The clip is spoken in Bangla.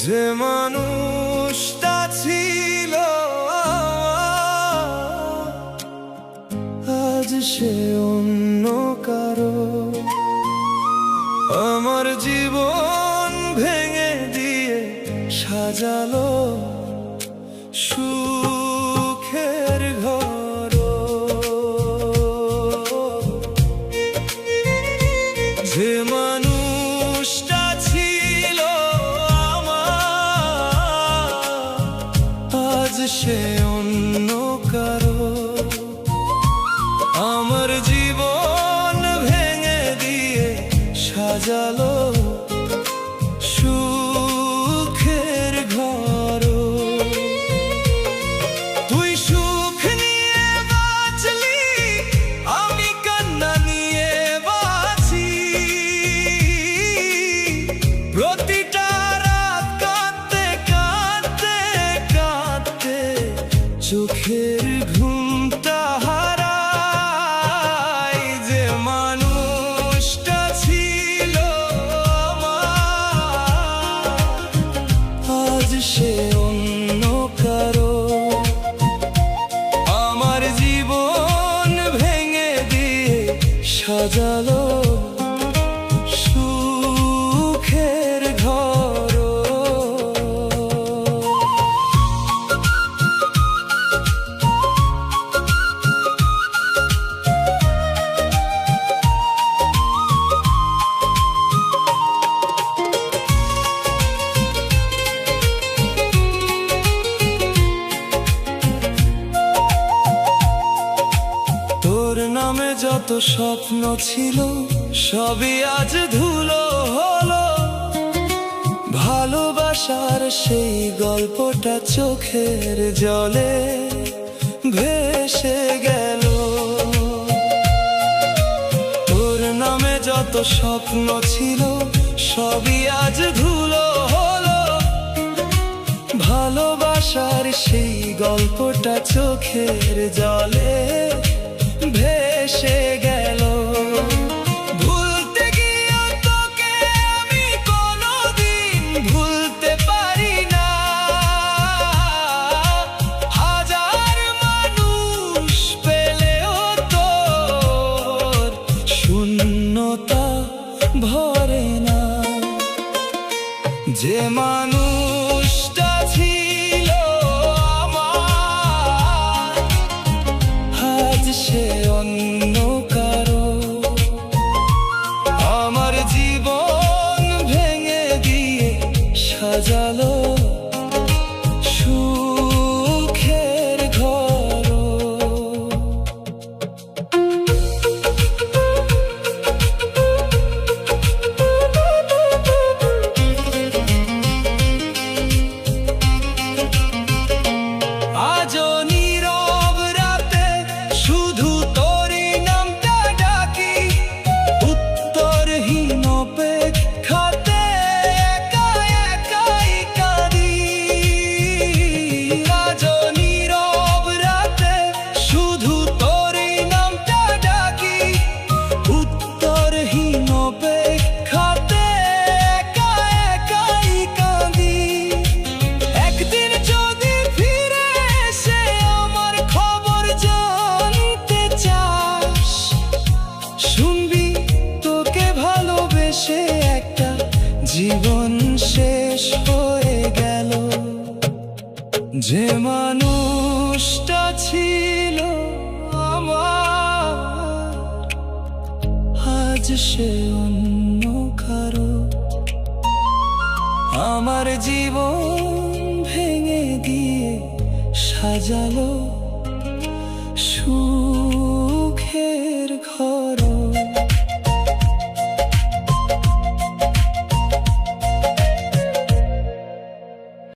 যে মানুষটা ছিল আজ সে অন্য কারো। আমার জীবন ভেঙে দিয়ে সাজালো সুখের ঘর। যে মানুষটা ছিল আজ সে অন্য কারো। আমার জীবন ভেঙে দিয়ে সাজালো সুখের ঘর। তুই সুখ নিয়ে বাঁচলি, আমি কান্না নিয়ে বাঁচি। প্রতিটা রাত কাঁদতে কাঁদতে কাঁদতে চোখের ঘুমটা হারাই। যে মানুষটা ছিল আজ সে অন্য কারো। আমার জীবন ভেঙে দিয়ে সাজালো সুখের ঘর। তোর নামে যত স্বপ্ন ছিল সবই আজ ধুলো হলো। ভালোবাসার সেই গল্পটা চোখের জলে ভেসে গেল। তোর নামে যত স্বপ্ন ছিল সবই আজ ধুলো হলো। ভালোবাসার সেই গল্পটা চোখের জলে ভেসে গেল। ভুলতে গিয়ে তোকে আমি কোনোদিন ভুলতে পারি না। হাজার মানুষ পেলেও তোর শূন্যতা ভরে না। যে মানুষটা ছিল আমার আজ সে অন্য কারো। আমার জীবন ভেঙে দিয়ে সাজালো সুখের ঘর। আজও নীরব রাতে শুধু তোরই নামটা ডাকি। উত্তরহীন অপেক্ষাতে একা একাই কাঁদি। আজও নীরব রাতে শুধু তোরই নামটা ডাকি। উত্তরহীন অপেক্ষাতে একা একাই কাঁদি। একদিন যদি ফিরে এসে আমার খবর জানতে চাস, শুনবি তোকে ভালোবেসে একটা জীবন শেষ হয়ে গেল। যে মানুষটা ছিল আমার আজ সে অন্য কারো। আমার জীবন ভেঙে দিয়ে সাজালো